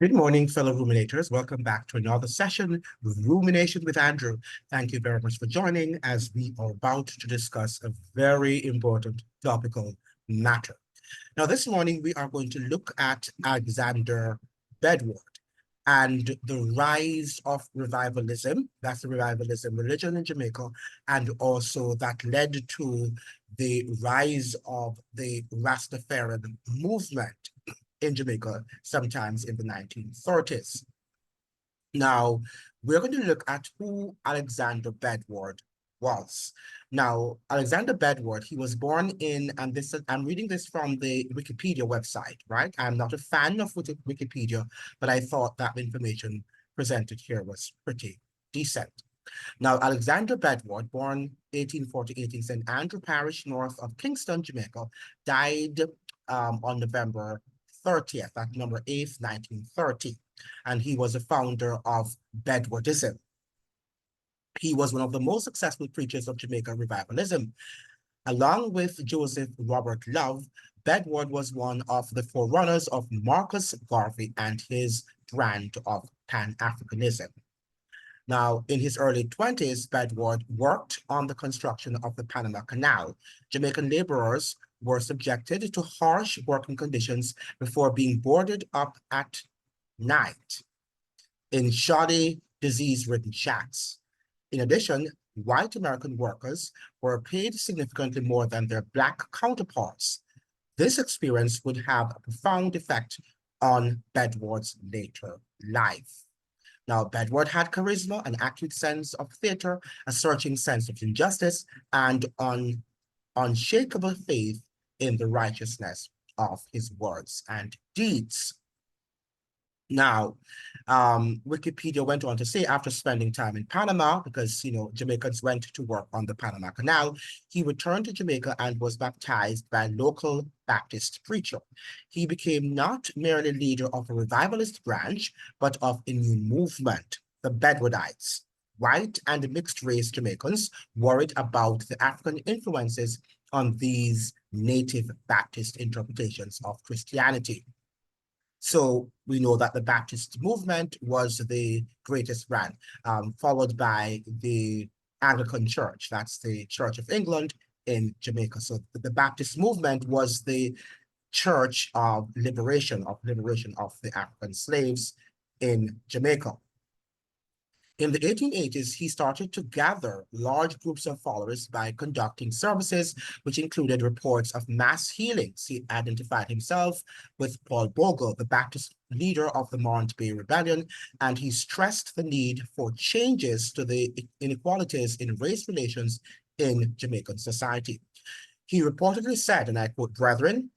Good morning, fellow ruminators. Welcome back to another session, Rumination with Andrew. Thank you very much for joining as we are about to discuss a very important topical matter. Now, this morning, we are going to look at Alexander Bedward and the rise of revivalism. That's the revivalism religion in Jamaica, and also that led to the rise of the Rastafarian movement in Jamaica, sometimes in the 1930s. Now, we're going to look at who Alexander Bedward was. Now, Alexander Bedward, he was born in, and this I'm reading this from the Wikipedia website, right? I'm not a fan of Wikipedia, but I thought that the information presented here was pretty decent. Now, Alexander Bedward, born 1848 in St. Andrew Parish, north of Kingston, Jamaica, died on November 30th, at November 8th, 1930. And he was a founder of Bedwardism. He was one of the most successful preachers of Jamaican revivalism. Along with Joseph Robert Love, Bedward was one of the forerunners of Marcus Garvey and his brand of Pan-Africanism. Now, in his early 20s, Bedward worked on the construction of the Panama Canal. Jamaican laborers were subjected to harsh working conditions before being boarded up at night in shoddy, disease-ridden shacks. In addition, white American workers were paid significantly more than their Black counterparts. This experience would have a profound effect on Bedward's later life. Now, Bedward had charisma, an acute sense of theater, a searching sense of injustice, and an unshakable faith in the righteousness of his words and deeds. Now, Wikipedia went on to say, after spending time in Panama, because, Jamaicans went to work on the Panama Canal, he returned to Jamaica and was baptized by a local Baptist preacher. He became not merely leader of a revivalist branch, but of a new movement, the Bedwardites. White and mixed-race Jamaicans worried about the African influences on these native Baptist interpretations of Christianity. So we know that the Baptist movement was the greatest brand, followed by the Anglican Church. That's the Church of England in Jamaica. So the Baptist movement was the church of liberation of the African slaves in Jamaica. In the 1880s, he started to gather large groups of followers by conducting services, which included reports of mass healings. He identified himself with Paul Bogle, the Baptist leader of the Morant Bay Rebellion, and he stressed the need for changes to the inequalities in race relations in Jamaican society. He reportedly said, and I quote, "Brethren,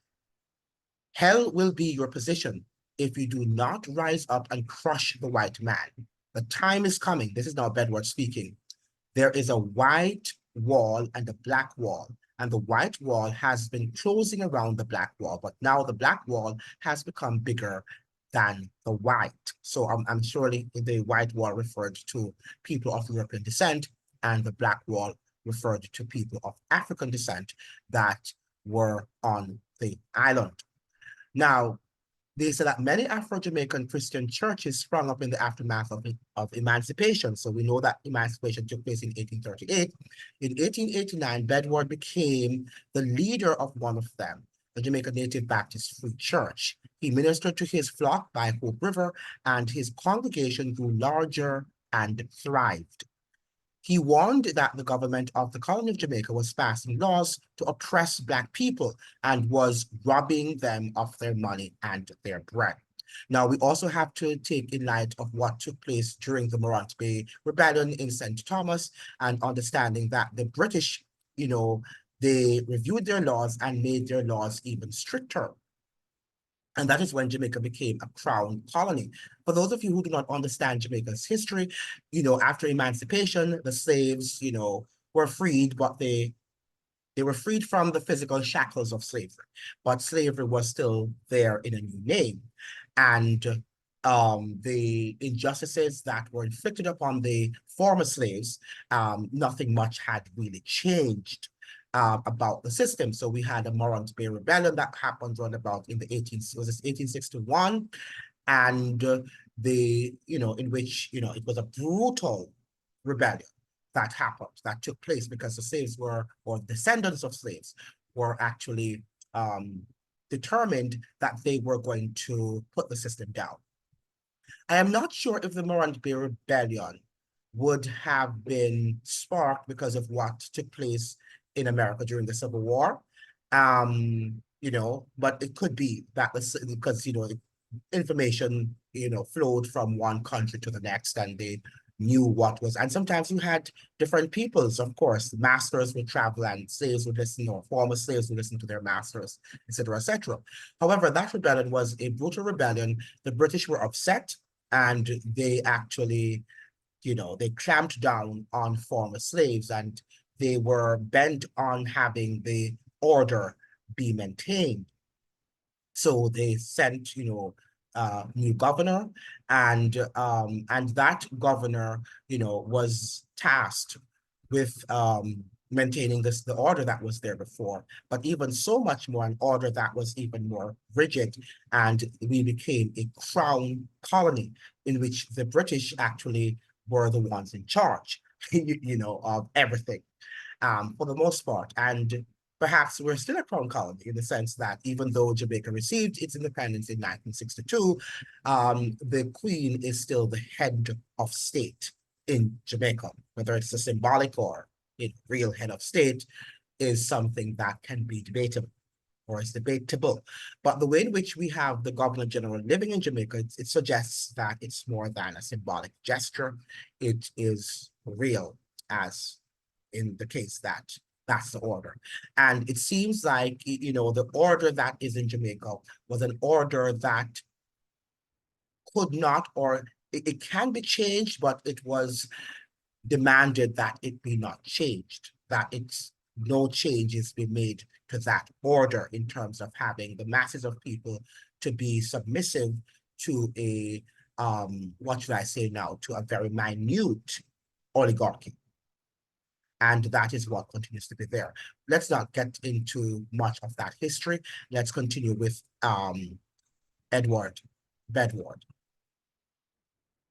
hell will be your position if you do not rise up and crush the white man. The time is coming." This is now Bedward speaking. "There is a white wall and a black wall, and the white wall has been closing around the black wall, but now the black wall has become bigger than the white." So I'm surely the white wall referred to people of European descent, and the black wall referred to people of African descent that were on the island. Now, they said that many Afro-Jamaican Christian churches sprung up in the aftermath of emancipation. So we know that emancipation took place in 1838. In 1889, Bedward became the leader of one of them, the Jamaica Native Baptist Free Church. He ministered to his flock by Hope River, and his congregation grew larger and thrived. He warned that the government of the colony of Jamaica was passing laws to oppress Black people and was robbing them of their money and their bread. Now, we also have to take in light of what took place during the Morant Bay Rebellion in St. Thomas, and understanding that the British, they reviewed their laws and made their laws even stricter. And that is when Jamaica became a crown colony. For those of you who do not understand Jamaica's history, after emancipation, the slaves, were freed, but they were freed from the physical shackles of slavery. But slavery was still there in a new name. And the injustices that were inflicted upon the former slaves, nothing much had really changed about the system. So we had a Morant Bay Rebellion that happened around about in the 1861, and in which, it was a brutal rebellion that happened, that took place because the slaves were, or descendants of slaves, were actually determined that they were going to put the system down. I am not sure if the Morant Bay Rebellion would have been sparked because of what took place in America during the Civil War. But it could be that because, information, flowed from one country to the next, and they knew what was, and sometimes you had different peoples, of course. Masters would travel and slaves would listen, or former slaves would listen to their masters, etc., etc. However, that rebellion was a brutal rebellion. The British were upset, and they actually, they clamped down on former slaves, and they were bent on having the order be maintained. So they sent, new governor, and that governor, was tasked with maintaining the order that was there before, but even so much more, an order that was even more rigid, and we became a crown colony in which the British actually were the ones in charge, of everything, for the most part. And perhaps we're still a crown colony in the sense that even though Jamaica received its independence in 1962, the Queen is still the head of state in Jamaica. Whether it's a symbolic or a real head of state is something that can be debatable, or is debatable. But the way in which we have the Governor General living in Jamaica, it suggests that it's more than a symbolic gesture. It is real, as in the case that that's the order. And it seems like, the order that is in Jamaica was an order that could not, or it can be changed, but it was demanded that it be not changed, that no changes be made to that order in terms of having the masses of people to be submissive to a, what should I say now, to a very minute oligarchy. And that is what continues to be there. Let's not get into much of that history. Let's continue with Edward Bedward.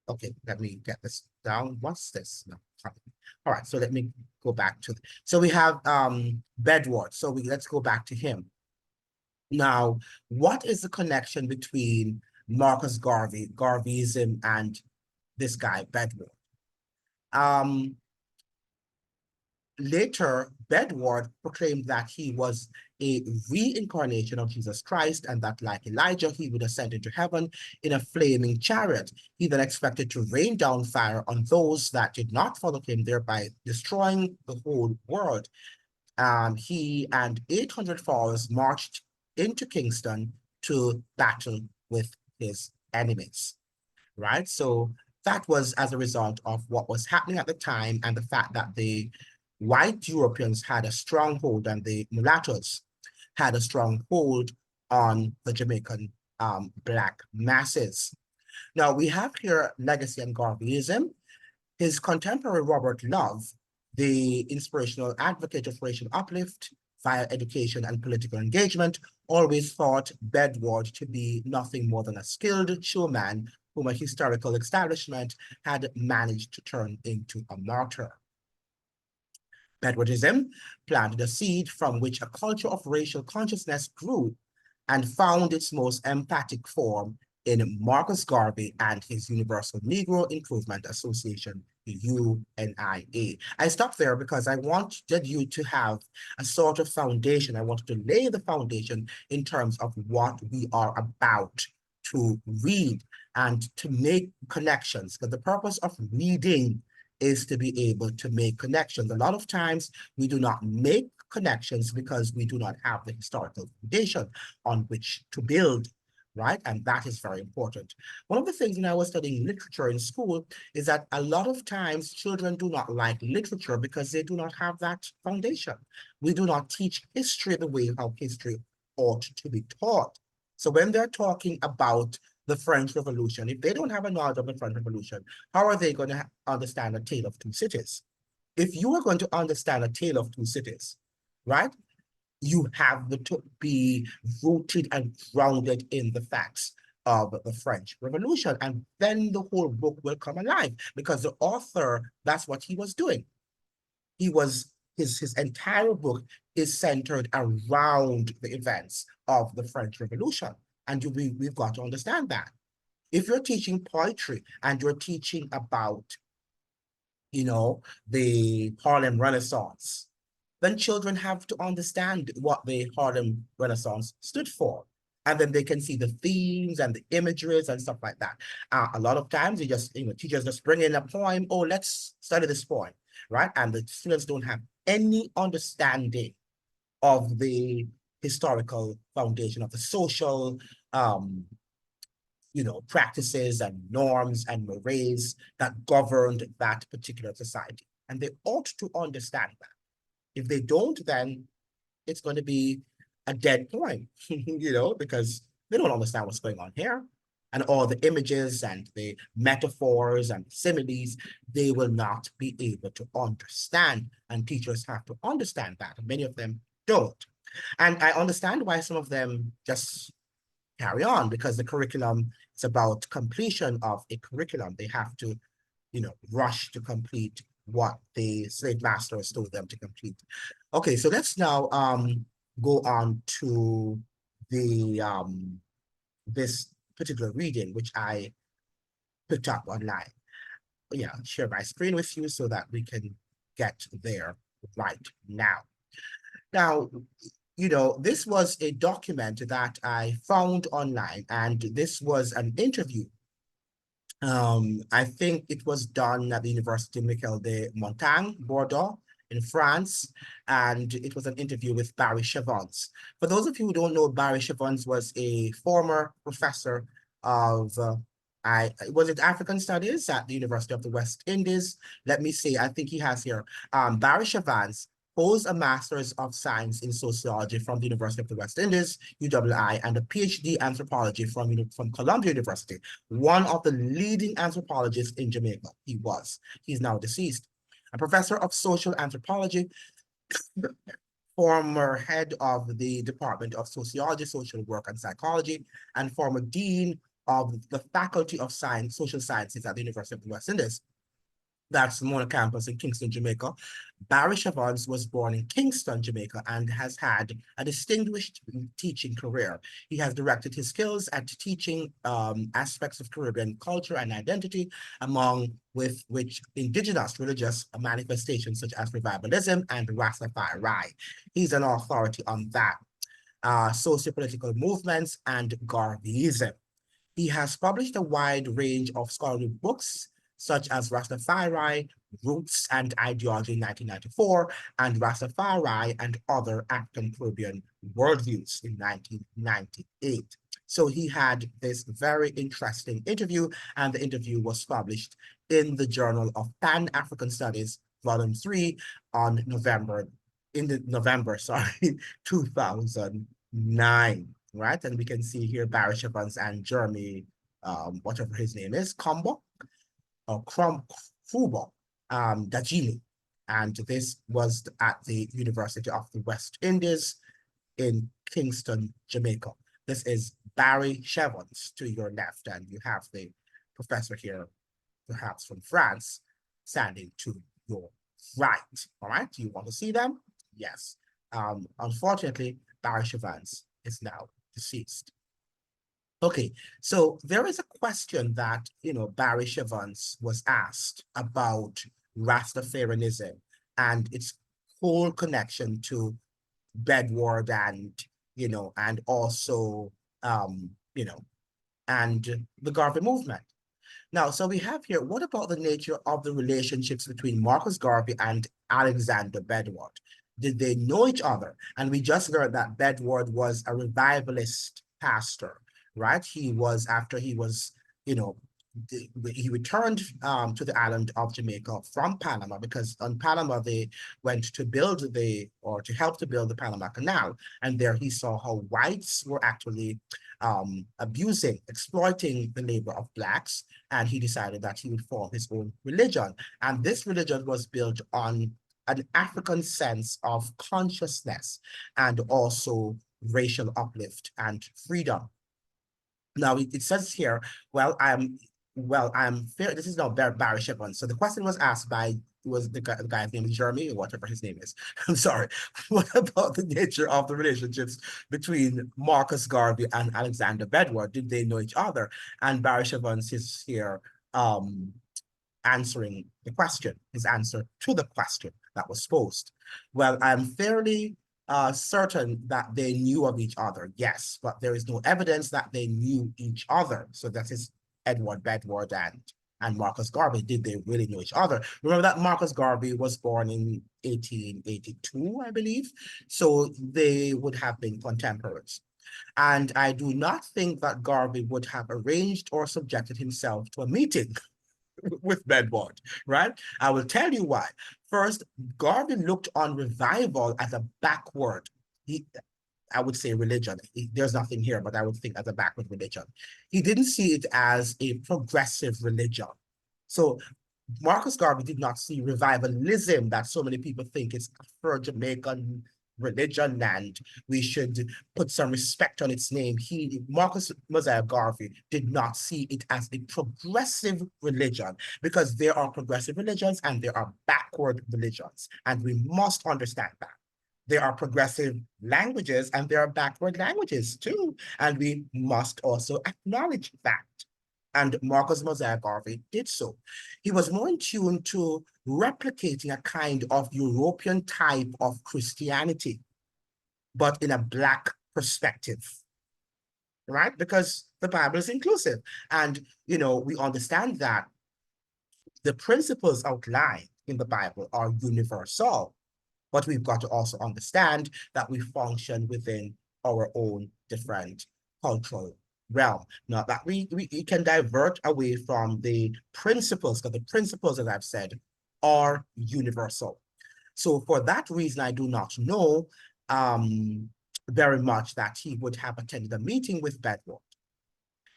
Okay, let me get this down. What's this? No. All right, so let me go back to, so we have Bedward. So let's go back to him. Now, what is the connection between Marcus Garvey, Garveyism, and this guy, Bedward? Later, Bedward proclaimed that he was a reincarnation of Jesus Christ, and that, like Elijah, he would ascend into heaven in a flaming chariot. He then expected to rain down fire on those that did not follow him, thereby destroying the whole world. He and 800 followers marched into Kingston to battle with his enemies, right? So that was as a result of what was happening at the time, and the fact that the white Europeans had a stronghold and the mulattoes had a strong hold on the Jamaican Black masses. Now, we have here legacy and Garveyism. His contemporary Robert Love, the inspirational advocate of racial uplift via education and political engagement, always thought Bedward to be nothing more than a skilled showman whom a historical establishment had managed to turn into a martyr. Bedwardism planted a seed from which a culture of racial consciousness grew and found its most emphatic form in Marcus Garvey and his Universal Negro Improvement Association, UNIA. I stopped there because I wanted you to have a sort of foundation. I wanted to lay the foundation in terms of what we are about to read and to make connections, because the purpose of reading is to be able to make connections. A lot of times we do not make connections because we do not have the historical foundation on which to build, right? And that is very important. One of the things when I was studying literature in school is that a lot of times children do not like literature because they do not have that foundation. We do not teach history the way how history ought to be taught. So when they're talking about the French Revolution, if they don't have a knowledge of the French Revolution, how are they going to understand A Tale of Two Cities? If you are going to understand A Tale of Two Cities, right, you have to be rooted and grounded in the facts. of the French Revolution. And then the whole book will come alive because the author, that's what he was doing. He was, his entire book is centered around the events of the French Revolution. And we've got to understand that. If you're teaching poetry and you're teaching about, the Harlem Renaissance, then children have to understand what the Harlem Renaissance stood for. And then they can see the themes and the imageries and stuff like that. A lot of times, teachers just bring in a poem. Oh, let's study this poem, right? And the students don't have any understanding of the historical foundation of the social, practices and norms and mores that governed that particular society. And they ought to understand that. If they don't, then it's going to be a dead point, because they don't understand what's going on here. And all the images and the metaphors and similes, they will not be able to understand. And teachers have to understand that. And many of them don't. And I understand why some of them just carry on, because the curriculum is about completion of a curriculum. They have to, rush to complete what the slave masters told them to complete. Okay, so let's now go on to the this particular reading, which I picked up online. Yeah, share my screen with you so that we can get there right now. Now, this was a document that I found online, and this was an interview. I think it was done at the University Michel de Montaigne, Bordeaux, in France, and it was an interview with Barry Chavons. For those of you who don't know, Barry Chavons was a former professor of, was it African Studies at the University of the West Indies? Let me see, I think he has here. Barry Chavons holds a Master's of Science in Sociology from the University of the West Indies, UWI, and a PhD anthropology from Columbia University, one of the leading anthropologists in Jamaica. He's now deceased. A professor of social anthropology, former head of the Department of Sociology, Social Work, and Psychology, and former dean of the Faculty of Science, Social Sciences at the University of the West Indies. That's Mona campus in Kingston, Jamaica. Barry Chavons was born in Kingston, Jamaica, and has had a distinguished teaching career. He has directed his skills at teaching aspects of Caribbean culture and identity, among with which indigenous religious manifestations such as revivalism and Rastafari. He's an authority on that. Socio-political movements and Garveyism. He has published a wide range of scholarly books, such as Rastafari, Roots and Ideology in 1994, and Rastafari and Other African Caribbean Worldviews in 1998. So he had this very interesting interview, and the interview was published in the Journal of Pan-African Studies, Volume 3, on November 2009, right? And we can see here Barry Chavons and Jeremy, whatever his name is, Combo, or Krubo, Dajimi. And this was at the University of the West Indies in Kingston, Jamaica. This is Barry Chavons to your left, and you have the professor here, perhaps from France, standing to your right. All right, do you want to see them? Yes. Unfortunately, Barry Chavons is now deceased. Okay, so there is a question that, Barry Chavons was asked about Rastafarianism and its whole connection to Bedward and, and also, and the Garvey movement. Now, so we have here, what about the nature of the relationships between Marcus Garvey and Alexander Bedward? Did they know each other? And we just learned that Bedward was a revivalist pastor, right? After he was, he returned to the island of Jamaica from Panama, because on Panama they went to to help to build the Panama Canal. And there he saw how whites were actually exploiting the labor of blacks. And he decided that he would form his own religion. And this religion was built on an African sense of consciousness and also racial uplift and freedom. Now it says here, I'm fair. This is not Barry Shepard. So the question was asked by was the guy's name is Jeremy or whatever his name is. I'm sorry. What about the nature of the relationships between Marcus Garvey and Alexander Bedward? Did they know each other? And Barry Shepard is here answering the question, his answer to the question that was posed. Well, I'm fairly certain that they knew of each other, yes, but there is no evidence that they knew each other. So that is Edward Bedward and Marcus Garvey. Did they really know each other? Remember that Marcus Garvey was born in 1882, I believe. So they would have been contemporaries. And I do not think that Garvey would have arranged or subjected himself to a meeting with Bedward, right? I will tell you why. First, Garvey looked on revival as a backward, I would say religion. There's nothing here, but I would think as a backward religion. He didn't see it as a progressive religion. So Marcus Garvey did not see revivalism that so many people think is Afro-Jamaican religion and we should put some respect on its name. Marcus Mosiah Garvey did not see it as a progressive religion because there are progressive religions and there are backward religions, and we must understand that. There are progressive languages and there are backward languages too, and we must also acknowledge that. And Marcus Mosiah Garvey did so. He was more in tune to replicating a kind of European type of Christianity, but in a Black perspective, right? Because the Bible is inclusive. And, we understand that the principles outlined in the Bible are universal, but we've got to also understand that we function within our own different cultural realm. Not that we can divert away from the principles, because the principles, as I've said, are universal. So for that reason, I do not know very much that he would have attended a meeting with Bedward.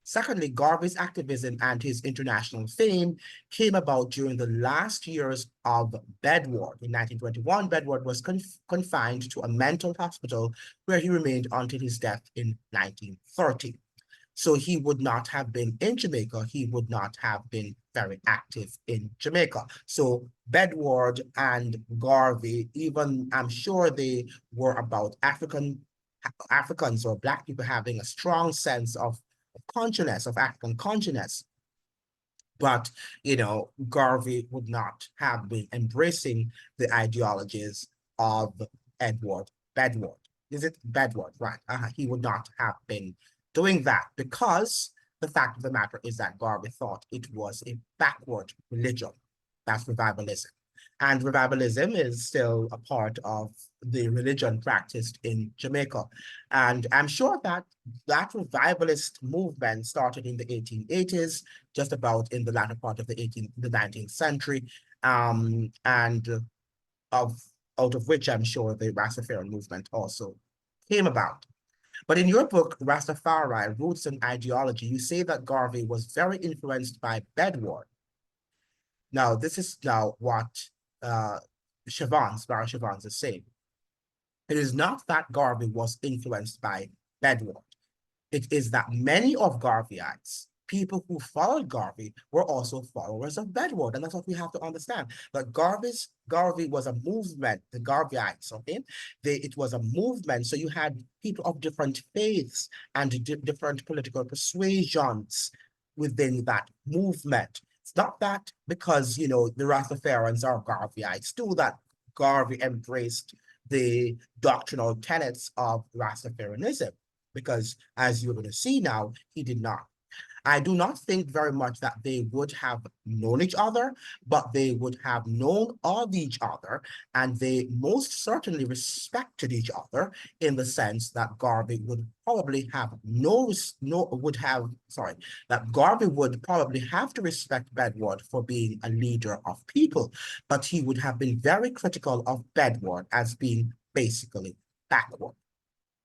Secondly, Garvey's activism and his international fame came about during the last years of Bedward. In 1921, Bedward was confined to a mental hospital where he remained until his death in 1930. So he would not have been in Jamaica. He would not have been very active in Jamaica. So Bedward and Garvey, even I'm sure they were about Africans or Black people having a strong sense of consciousness, of African consciousness. But, Garvey would not have been embracing the ideologies of Edward Bedward. Is it Bedward? Right. He would not have been doing that because the fact of the matter is that Garvey thought it was a backward religion. That's revivalism. And revivalism is still a part of the religion practiced in Jamaica. And I'm sure that that revivalist movement started in the 1880s, just about in the latter part of the 19th century, and out of which I'm sure the Rastafarian movement also came about. But in your book, Rastafari, Roots and Ideology, you say that Garvey was very influenced by Bedward. Now, this is now what Barry Shavans is saying. It is not that Garvey was influenced by Bedward. It is that many of Garveyites, people who followed Garvey, were also followers of Bedward. And that's what we have to understand. That Garvey was a movement, the Garveyites, okay? It was a movement. So you had people of different faiths and different political persuasions within that movement. It's not that because, the Rastafarians are Garveyites too, that Garvey embraced the doctrinal tenets of Rastafarianism, because as you're going to see now, he did not. I do not think very much that they would have known each other, but they would have known of each other, and they most certainly respected each other in the sense that Garvey would probably have that Garvey would probably have to respect Bedward for being a leader of people, but he would have been very critical of Bedward as being basically backward.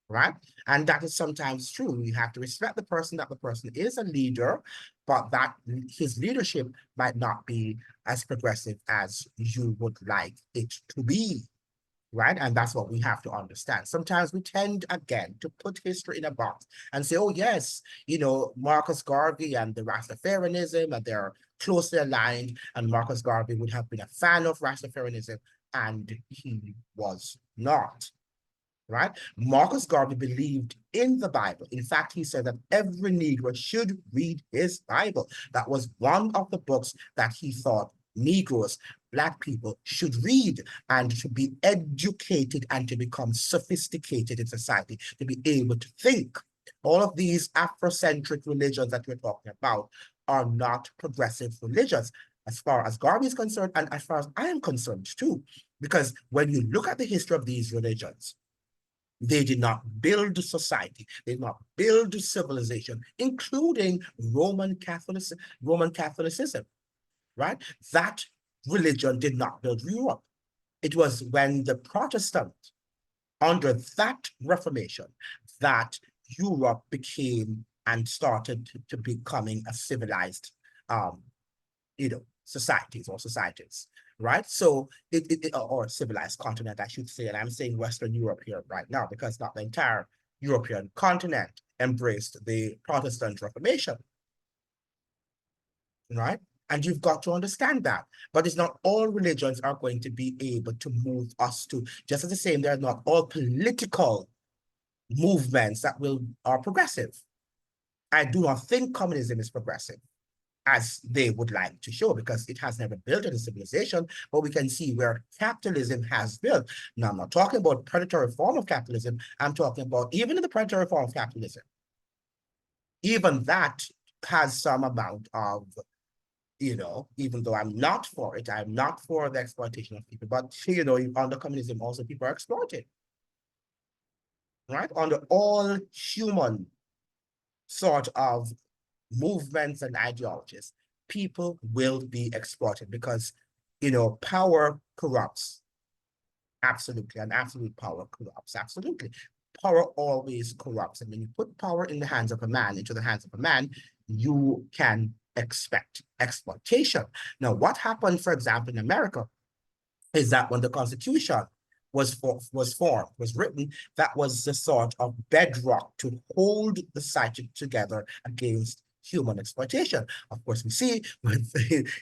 Right? And that is sometimes true. You have to respect the person, that the person is a leader, but that his leadership might not be as progressive as you would like it to be. right? And that's what we have to understand. Sometimes we tend, again, to put history in a box and say, oh, yes, Marcus Garvey and the Rastafarianism, and they're closely aligned, and Marcus Garvey would have been a fan of Rastafarianism, and he was not. Right? Marcus Garvey believed in the Bible. In fact, he said that every Negro should read his Bible. That was one of the books that he thought Negroes, Black people, should read and to be educated and to become sophisticated in society, to be able to think. All of these Afrocentric religions that we're talking about are not progressive religions, as far as Garvey is concerned, and as far as I am concerned too. Because when you look at the history of these religions, they did not build society. They did not build civilization, including Roman Catholicism, right? That religion did not build Europe. It was when the Protestants, under that Reformation, that Europe became and started to becoming a civilized, societies, right? So or civilized continent, I should say, and I'm saying Western Europe here right now because not the entire European continent embraced the Protestant Reformation, right? And you've got to understand that. But it's not all religions are going to be able to move us to, just as the same, they're not all political movements that are progressive. I do not think communism is progressive, as they would like to show, because it has never built any civilization, but we can see where capitalism has built. Now, I'm not talking about predatory form of capitalism. I'm talking about even in the predatory form of capitalism, even that has some amount of, even though I'm not for it, I'm not for the exploitation of people, but, under communism also people are exploited, right? Under all human sort of movements and ideologies, people will be exploited because, power corrupts. Absolutely. And absolute power corrupts. Absolutely. Power always corrupts. And when you put power in the hands of a man, into the hands of a man, you can expect exploitation. Now, what happened, for example, in America, is that when the Constitution was written, that was the sort of bedrock to hold the society together against human exploitation. Of course, we see,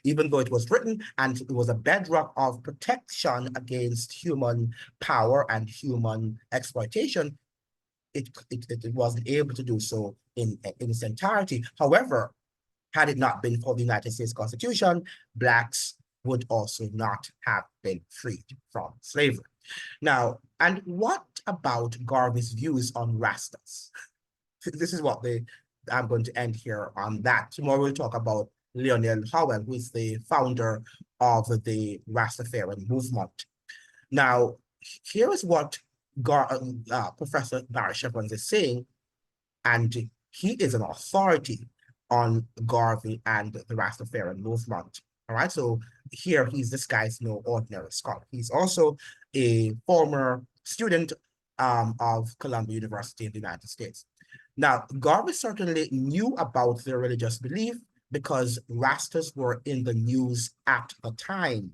even though it was written and it was a bedrock of protection against human power and human exploitation, it wasn't able to do so in its entirety. However, had it not been for the United States Constitution, Blacks would also not have been freed from slavery. Now, and what about Garvey's views on Rastas? This is what I'm going to end here on that. Tomorrow we'll talk about Lionel Howell, who is the founder of the Rastafarian movement. Now, here is what Professor Barry Shepherd is saying, and he is an authority on Garvey and the Rastafarian movement. All right, so here this guy's no ordinary scholar. He's also a former student of Columbia University in the United States. Now, Garvey certainly knew about their religious belief because Rastas were in the news at the time.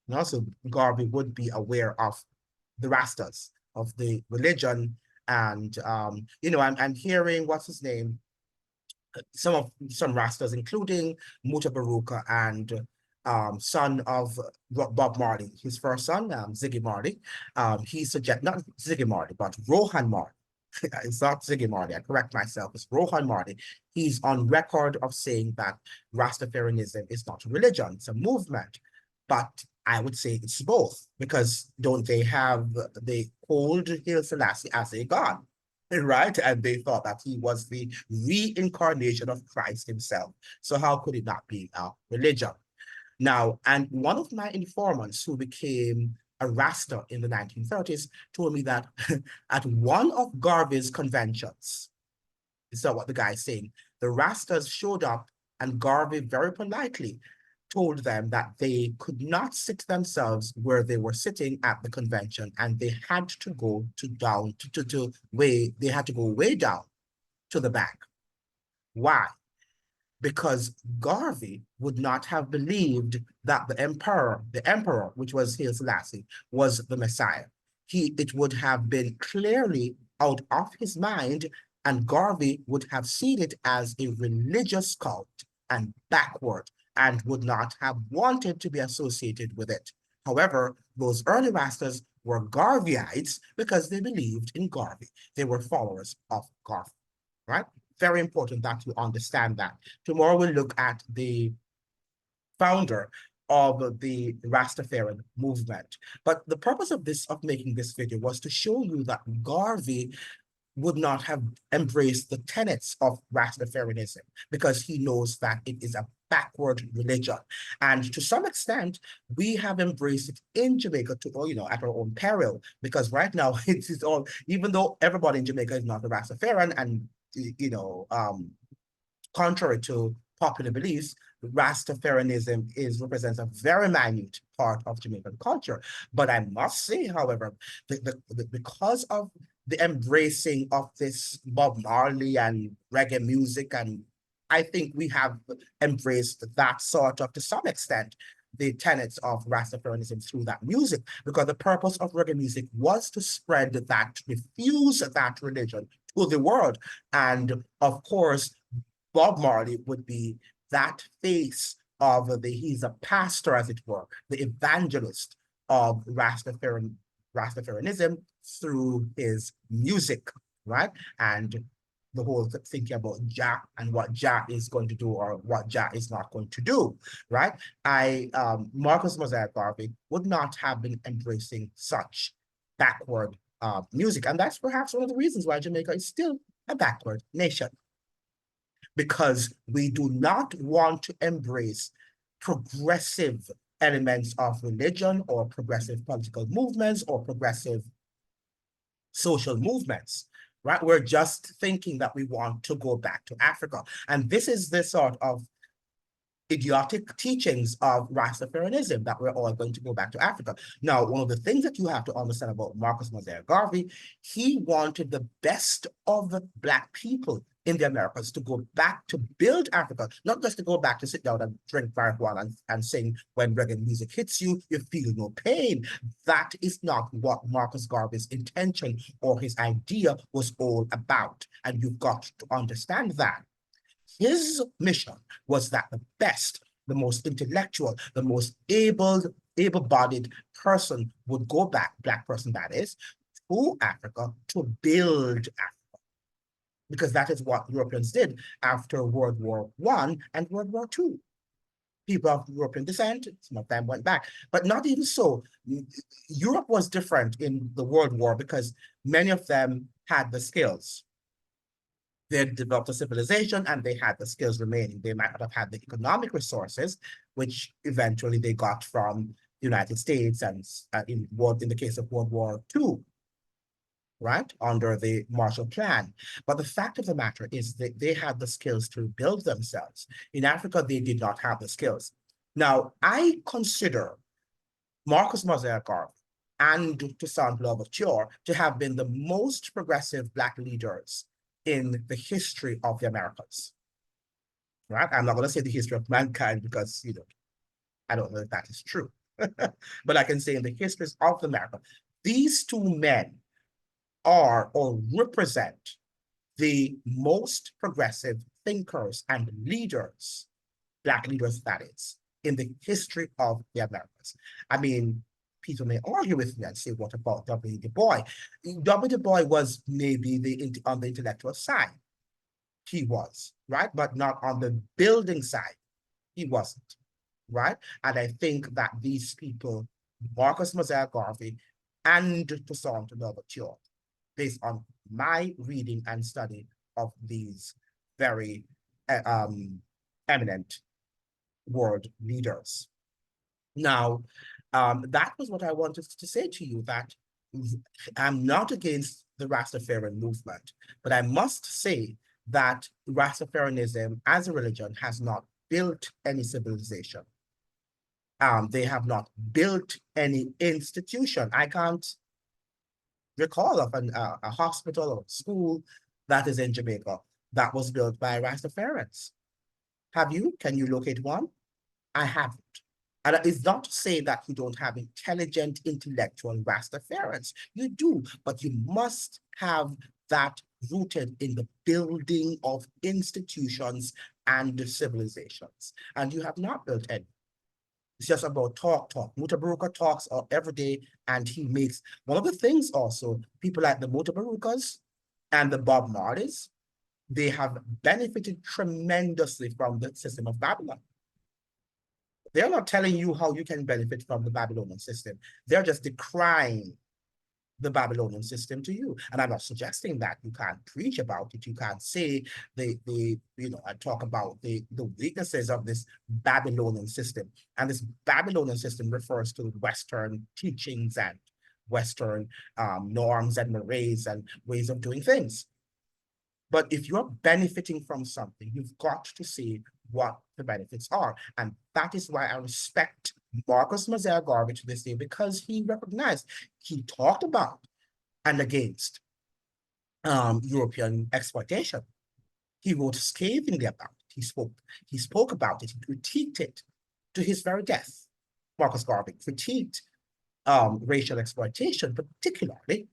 And also, Garvey would be aware of the Rastas, of the religion, and I'm hearing, what's his name, some Rastas, including Muta Baruka and son of Bob Marley, his first son, Ziggy Marley. He suggests, not Ziggy Marley, but Rohan Marley. It's not Ziggy Marley, I correct myself, it's Rohan Marley. He's on record of saying that Rastafarianism is not a religion, it's a movement. But I would say it's both, because don't they hold Haile Selassie as a god? Right? And they thought that he was the reincarnation of Christ himself. So how could it not be a religion? Now, and one of my informants who became a Rasta in the 1930s told me that at one of Garvey's conventions, this is what the guy is saying, the Rastas showed up and Garvey very politely told them that they could not sit themselves where they were sitting at the convention, and they had to go way down to the back. Why? because Garvey would not have believed that the emperor, which was Haile Selassie, was the Messiah. It would have been clearly out of his mind, and Garvey would have seen it as a religious cult and backward, and would not have wanted to be associated with it. However, those early Rastas were Garveyites because they believed in Garvey. They were followers of Garvey, right? Very important that you understand that. Tomorrow we'll look at the founder of the Rastafarian movement. But the purpose of making this video was to show you that Garvey would not have embraced the tenets of Rastafarianism because he knows that it is a backward religion. And to some extent, we have embraced it in Jamaica at our own peril, because right now it is all, even though everybody in Jamaica is not a Rastafarian, and contrary to popular beliefs, Rastafarianism represents a very minute part of Jamaican culture. But I must say, however, because of the embracing of this Bob Marley and reggae music, and I think we have embraced that sort of, to some extent, the tenets of Rastafarianism through that music, because the purpose of reggae music was to spread that, diffuse that religion to the world. And of course, Bob Marley would be that face of he's a pastor, as it were, the evangelist of Rastafarianism through his music, right? And the whole thinking about Jah and what Jah is going to do or what Jah is not going to do, right? Marcus Mosiah Garvey would not have been embracing such backward music. And that's perhaps one of the reasons why Jamaica is still a backward nation, because we do not want to embrace progressive elements of religion or progressive political movements or progressive social movements, right? We're just thinking that we want to go back to Africa. And this is the sort of idiotic teachings of Rastafarianism, that we're all going to go back to Africa. Now, one of the things that you have to understand about Marcus Mosiah Garvey, he wanted the best of the Black people in the Americas to go back to build Africa, not just to go back to sit down and drink marijuana and sing when reggae music hits you, you feel no pain. That is not what Marcus Garvey's intention or his idea was all about. And you've got to understand that. His mission was that the best, the most intellectual, the most able-bodied person would go back, Black person that is, to Africa to build Africa. Because that is what Europeans did after World War I and World War II. People of European descent, some of them went back. But not even so. Europe was different in the World War because many of them had the skills. They had developed a civilization and they had the skills remaining. They might not have had the economic resources, which eventually they got from the United States and in the case of World War II, right, under the Marshall Plan. But the fact of the matter is that they had the skills to build themselves. In Africa, they did not have the skills. Now, I consider Marcus Mosiah Garvey and Toussaint Louverture to have been the most progressive Black leaders in the history of the Americas, right? I'm not going to say the history of mankind because, I don't know if that is true. But I can say in the histories of America, these two men are or represent the most progressive thinkers and leaders, Black leaders that is, in the history of the Americas. I mean, people may argue with me and say, what about W. Du Bois? W. Du Bois was maybe on the intellectual side. He was, right? But not on the building side. He wasn't, right? And I think that these people, Marcus Mosiah Garvey and Toussaint Louverture, based on my reading and study of these very eminent world leaders. Now, that was what I wanted to say to you, that I'm not against the Rastafarian movement, but I must say that Rastafarianism as a religion has not built any civilization. They have not built any institution. I can't recall of a hospital or school that is in Jamaica that was built by Rastafarians. Have you? Can you locate one? I haven't. And it's not to say that you don't have intelligent, intellectual Rastafarians. You do, but you must have that rooted in the building of institutions and civilizations. And you have not built any. It's just about talk. Mutabaruka talks every day, and he makes one of the things also, people like the Mutabarukas and the Bob Marleys, they have benefited tremendously from the system of Babylon. They're not telling you how you can benefit from the Babylonian system. They're just decrying the Babylonian system to you. And I'm not suggesting that you can't preach about it. You can't say and talk about the weaknesses of this Babylonian system. And this Babylonian system refers to Western teachings and Western norms and mores and ways of doing things. But if you're benefiting from something, you've got to see what the benefits are. And that is why I respect Marcus Mosiah Garvey to this day, because he recognized, he talked about and against European exploitation. He wrote scathingly about it. He spoke about it. He critiqued it to his very death. Marcus Garvey critiqued racial exploitation, particularly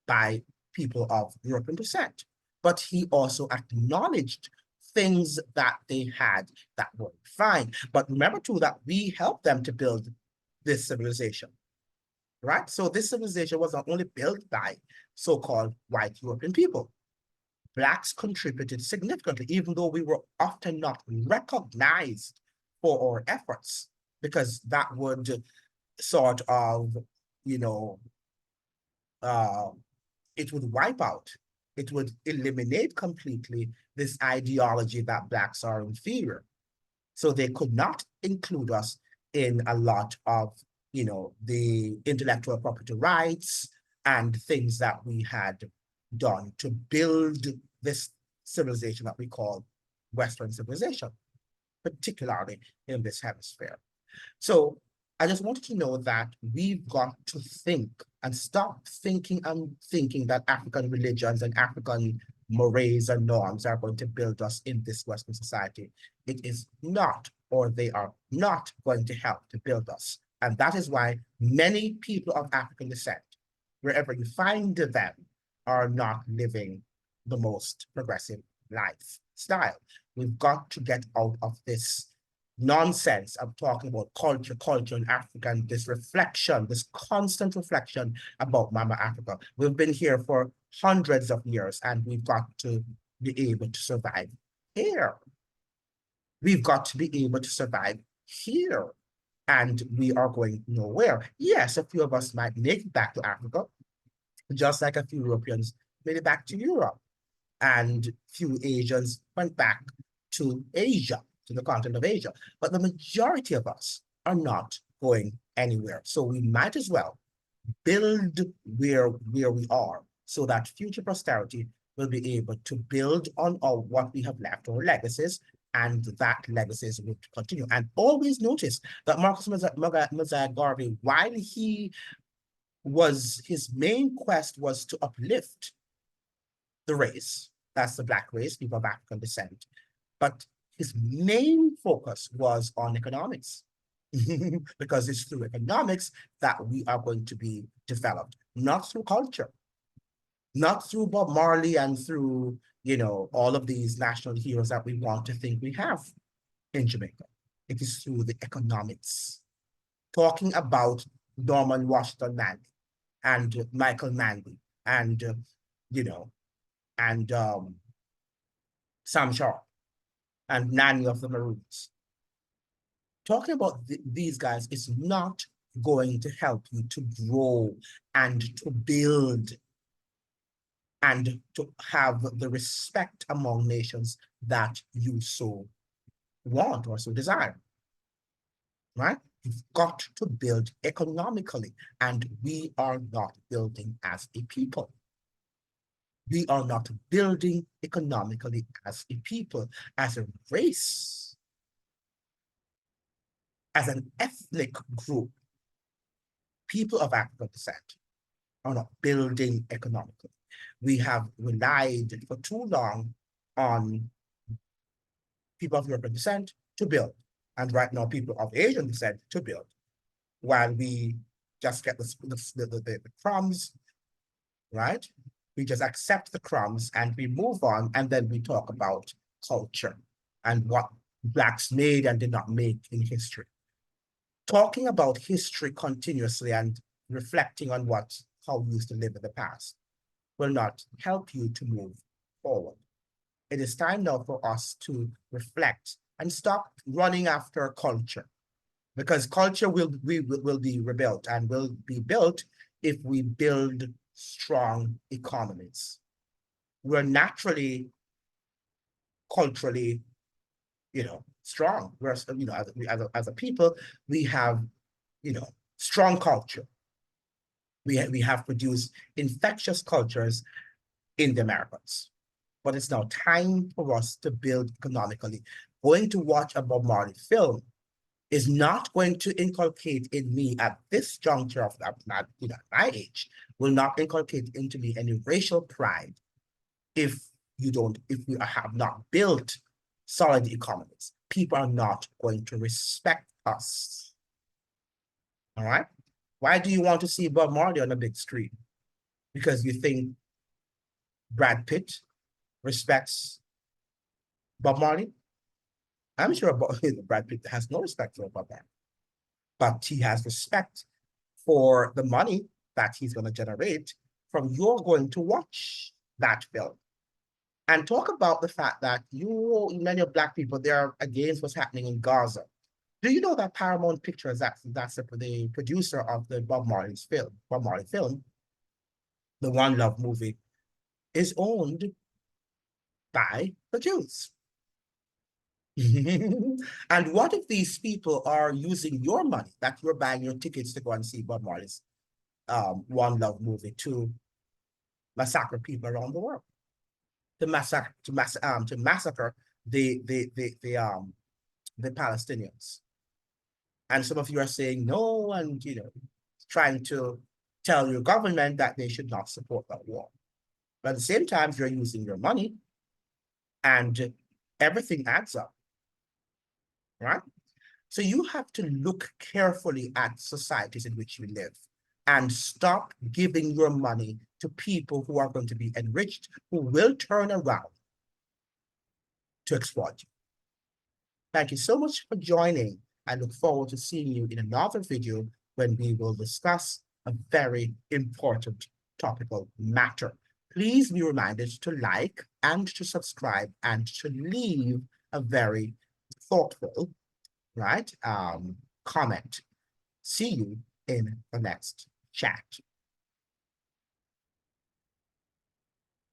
by people of European descent. But he also acknowledged things that they had that were fine. But remember too that we helped them to build this civilization, right? So this civilization was not only built by so-called white European people. Blacks contributed significantly, even though we were often not recognized for our efforts, because that would sort of, it would wipe out, it would eliminate completely this ideology that Blacks are inferior. So they could not include us in a lot of, the intellectual property rights and things that we had done to build this civilization that we call Western civilization, particularly in this hemisphere. So I just wanted to know that we've got to think and stop thinking that African religions and African mores and norms are going to build us in this Western society. It is not, or they are not going to help to build us. And that is why many people of African descent, wherever you find them, are not living the most progressive lifestyle. We've got to get out of this nonsense of talking about culture in Africa, and this reflection, this constant reflection about Mama Africa. We've been here for hundreds of years, and we've got to be able to survive here. We've got to be able to survive here, and we are going nowhere. Yes, a few of us might make it back to Africa, just like a few Europeans made it back to Europe, and few Asians went back to Asia, to the continent of Asia. But the majority of us are not going anywhere. So we might as well build where we are, so that future posterity will be able to build on what we have left, our legacies, and that legacies would continue. And always notice that Marcus Mosiah Garvey, while his main quest was to uplift the race, that's the Black race, people of African descent, but his main focus was on economics, because it's through economics that we are going to be developed, not through culture, not through Bob Marley and through, all of these national heroes that we want to think we have in Jamaica. It is through the economics. Talking about Norman Washington Manley and Michael Manley and, Sam Sharp and Nanny of the Maroons. Talking about these guys is not going to help you to grow and to build and to have the respect among nations that you so want or so desire, right? You've got to build economically, and we are not building as a people. We are not building economically as a people, as a race, as an ethnic group. People of African descent are not building economically. We have relied for too long on people of European descent to build. And right now, people of Asian descent to build. While we just get the crumbs, right? We just accept the crumbs and we move on, and then we talk about culture and what Blacks made and did not make in history. Talking about history continuously and reflecting on how we used to live in the past will not help you to move forward. It is time now for us to reflect and stop running after culture, because culture will be rebuilt and will be built if we build strong economies. We're naturally, culturally, strong. We're, as a people, we have, strong culture. We have produced infectious cultures in the Americas. But it's now time for us to build economically. Going to watch a Bob Marley film is not going to inculcate in me at this juncture of my age, will not inculcate into me any racial pride if we have not built solid economies. People are not going to respect us. All right? Why do you want to see Bob Marley on a big screen? Because you think Brad Pitt respects Bob Marley? I'm sure Brad Pitt has no respect for Bob Marley, but he has respect for the money that he's going to generate from you're going to watch that film. And talk about the fact that many of Black people, they're against what's happening in Gaza. Do you know that Paramount Pictures, that's the producer of the Bob Marley film, the One Love movie, is owned by the Jews? And what if these people are using your money that you're buying your tickets to go and see Bob Marley's One Love movie to massacre people around the world, to massacre the Palestinians? And some of you are saying no, and trying to tell your government that they should not support that war. But at the same time, you're using your money, and everything adds up, right? So you have to look carefully at societies in which you live and stop giving your money to people who are going to be enriched, who will turn around to exploit you. Thank you so much for joining. I look forward to seeing you in another video when we will discuss a very important topical matter. Please be reminded to like and to subscribe and to leave a very thoughtful, comment. See you in the next chat.